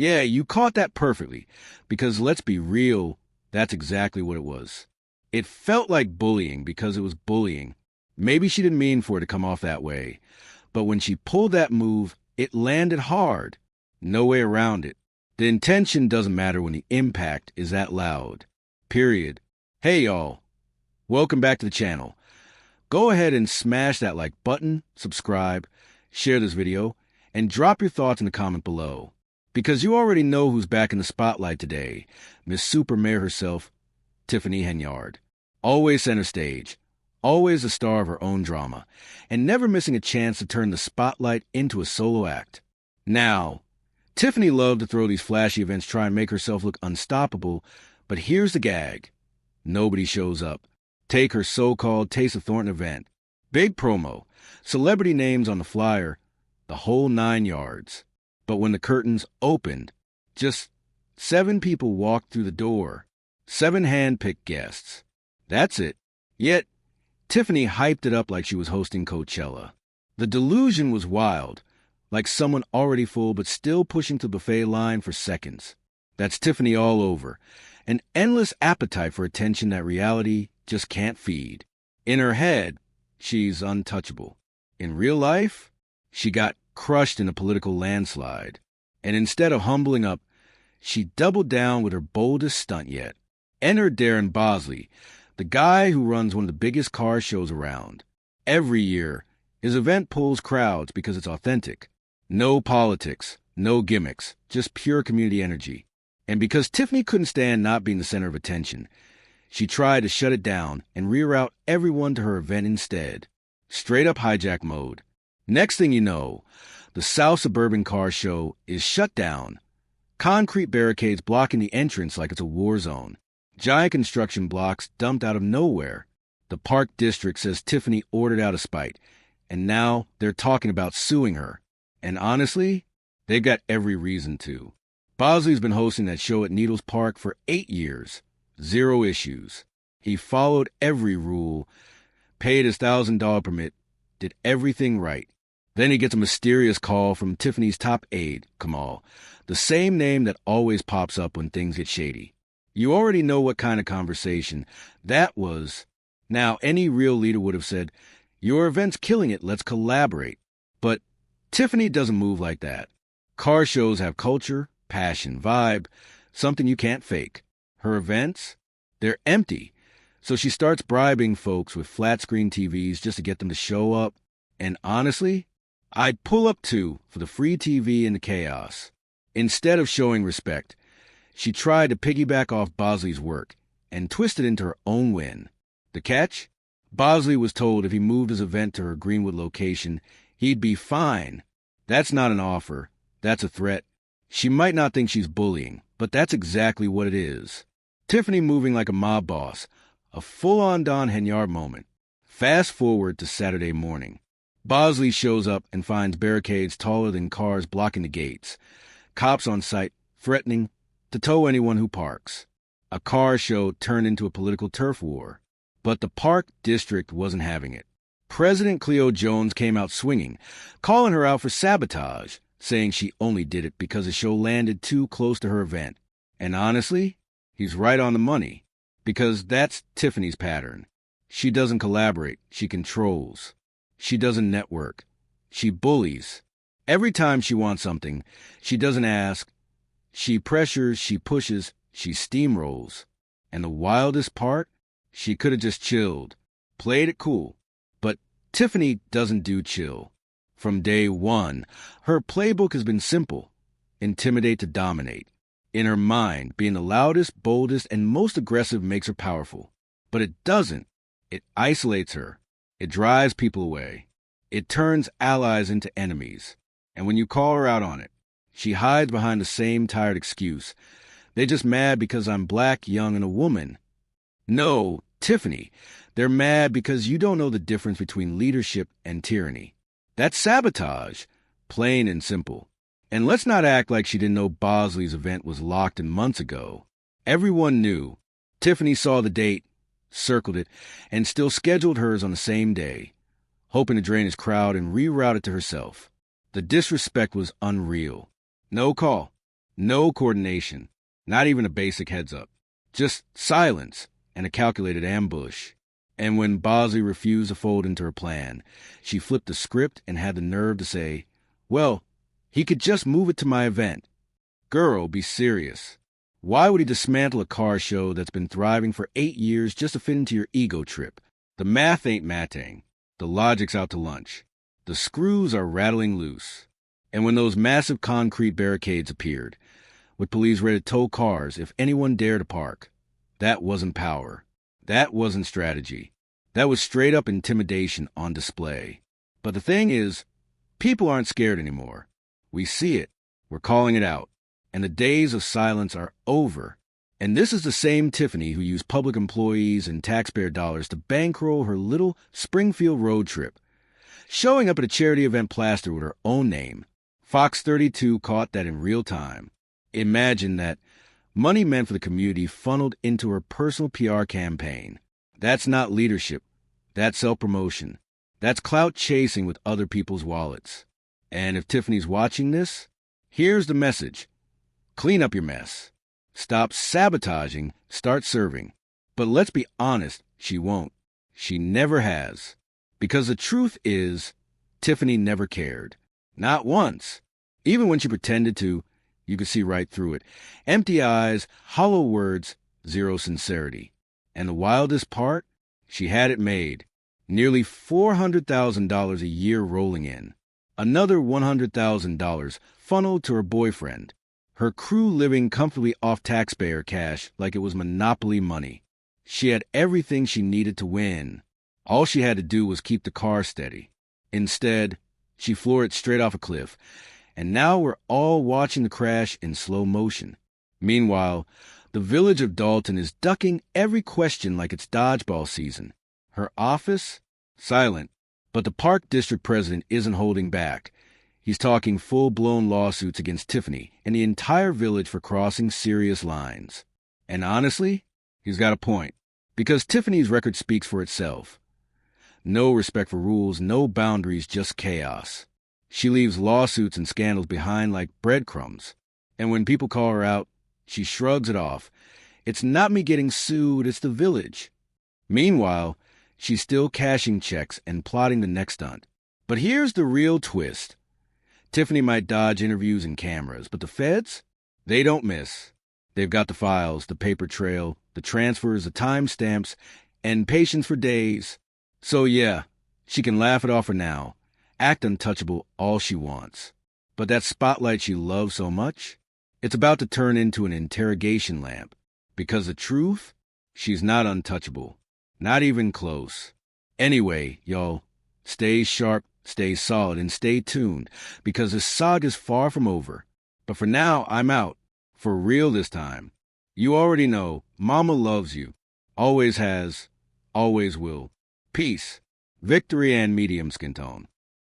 Yeah, you caught that perfectly, because let's be real, that's exactly what it was. It felt like bullying because it was bullying. Maybe she didn't mean for it to come off that way, but when she pulled that move, it landed hard. No way around it. The intention doesn't matter when the impact is that loud. Period. Hey, y'all. Welcome back to the channel. Go ahead and smash that like button, subscribe, share this video, and drop your thoughts in the comment below. Because you already know who's back in the spotlight today, Miss Super Mayor herself, Tiffany Henyard. Always center stage, always the star of her own drama, and never missing a chance to turn the spotlight into a solo act. Now, Tiffany loved to throw these flashy events, try and make herself look unstoppable, but here's the gag. Nobody shows up. Take her so-called Taste of Thornton event. Big promo, celebrity names on the flyer, the whole 9 yards. But when the curtains opened, just 7 people walked through the door. 7 hand-picked guests. That's it. Yet, Tiffany hyped it up like she was hosting Coachella. The delusion was wild, like someone already full but still pushing to the buffet line for seconds. That's Tiffany all over. An endless appetite for attention that reality just can't feed. In her head, she's untouchable. In real life, she got crushed in a political landslide. And instead of humbling up, she doubled down with her boldest stunt yet. Enter Darren Bosley, the guy who runs one of the biggest car shows around. Every year, his event pulls crowds because it's authentic. No politics, no gimmicks, just pure community energy. And because Tiffany couldn't stand not being the center of attention, she tried to shut it down and reroute everyone to her event instead. Straight up hijack mode. Next thing you know, the South Suburban Car Show is shut down. Concrete barricades blocking the entrance like it's a war zone. Giant construction blocks dumped out of nowhere. The Park District says Tiffany ordered out of spite, and now they're talking about suing her. And honestly, they've got every reason to. Bosley's been hosting that show at Needles Park for 8 years. 0 issues. He followed every rule, paid his $1,000 permit, did everything right. Then he gets a mysterious call from Tiffany's top aide, Kamal, the same name that always pops up when things get shady. You already know what kind of conversation that was. Now, any real leader would have said, "Your event's killing it, let's collaborate." But Tiffany doesn't move like that. Car shows have culture, passion, vibe, something you can't fake. Her events, they're empty. So she starts bribing folks with flat-screen TVs just to get them to show up. And honestly, I'd pull up too for the free TV and the chaos. Instead of showing respect, she tried to piggyback off Bosley's work and twist it into her own win. The catch? Bosley was told if he moved his event to her Greenwood location, he'd be fine. That's not an offer. That's a threat. She might not think she's bullying, but that's exactly what it is. Tiffany moving like a mob boss. A full-on Don Henyard moment. Fast forward to Saturday morning. Bosley shows up and finds barricades taller than cars blocking the gates. Cops on site threatening to tow anyone who parks. A car show turned into a political turf war. But the Park District wasn't having it. President Cleo Jones came out swinging, calling her out for sabotage, saying she only did it because the show landed too close to her event. And honestly, he's right on the money, because that's Tiffany's pattern. She doesn't collaborate, she controls. She doesn't network. She bullies. Every time she wants something, she doesn't ask. She pressures, she pushes, she steamrolls. And the wildest part? She could have just chilled, played it cool. But Tiffany doesn't do chill. From day one, her playbook has been simple. Intimidate to dominate. In her mind, being the loudest, boldest, and most aggressive makes her powerful. But it doesn't. It isolates her. It drives people away. It turns allies into enemies. And when you call her out on it, she hides behind the same tired excuse. They're just mad because I'm black, young, and a woman. No, Tiffany, they're mad because you don't know the difference between leadership and tyranny. That's sabotage, plain and simple. And let's not act like she didn't know Bosley's event was locked in months ago. Everyone knew. Tiffany saw the date, circled it, and still scheduled hers on the same day, hoping to drain his crowd and reroute it to herself. The disrespect was unreal. No call. No coordination, not even a basic heads up. Just silence and a calculated ambush. And when Bosley refused to fold into her plan, she flipped the script and had the nerve to say, well, he could just move it to my event. Girl, be serious. Why would he dismantle a car show that's been thriving for 8 years just to fit into your ego trip? The math ain't matting. The logic's out to lunch. The screws are rattling loose. And when those massive concrete barricades appeared, with police ready to tow cars if anyone dared to park, that wasn't power. That wasn't strategy. That was straight-up intimidation on display. But the thing is, people aren't scared anymore. We see it. We're calling it out. And the days of silence are over. And this is the same Tiffany who used public employees and taxpayer dollars to bankroll her little Springfield road trip, showing up at a charity event plastered with her own name. Fox 32 caught that in real time. Imagine that money meant for the community funneled into her personal PR campaign. That's not leadership. That's self-promotion. That's clout chasing with other people's wallets. And if Tiffany's watching this, here's the message. Clean up your mess. Stop sabotaging, start serving. But let's be honest, she won't. She never has. Because the truth is, Tiffany never cared. Not once. Even when she pretended to, you could see right through it. Empty eyes, hollow words, zero sincerity. And the wildest part? She had it made. Nearly $400,000 a year rolling in. Another $100,000 funneled to her boyfriend. Her crew living comfortably off taxpayer cash like it was monopoly money. She had everything she needed to win. All she had to do was keep the car steady. Instead, she floored it straight off a cliff. And now we're all watching the crash in slow motion. Meanwhile, the village of Dolton is ducking every question like it's dodgeball season. Her office? Silent. But the park district president isn't holding back. He's talking full-blown lawsuits against Tiffany and the entire village for crossing serious lines. And honestly, he's got a point. Because Tiffany's record speaks for itself. No respect for rules, no boundaries, just chaos. She leaves lawsuits and scandals behind like breadcrumbs. And when people call her out, she shrugs it off. It's not me getting sued, it's the village. Meanwhile, she's still cashing checks and plotting the next stunt. But here's the real twist. Tiffany might dodge interviews and cameras, but the feds? They don't miss. They've got the files, the paper trail, the transfers, the timestamps, and patience for days. So yeah, she can laugh it off for now, act untouchable all she wants. But that spotlight she loves so much, it's about to turn into an interrogation lamp. Because the truth? She's not untouchable. Not even close. Anyway, y'all, stay sharp, stay solid, and stay tuned, because this saga's far from over. But for now, I'm out. For real this time. You already know, Mama loves you. Always has, always will. Peace, victory, and medium skin tone.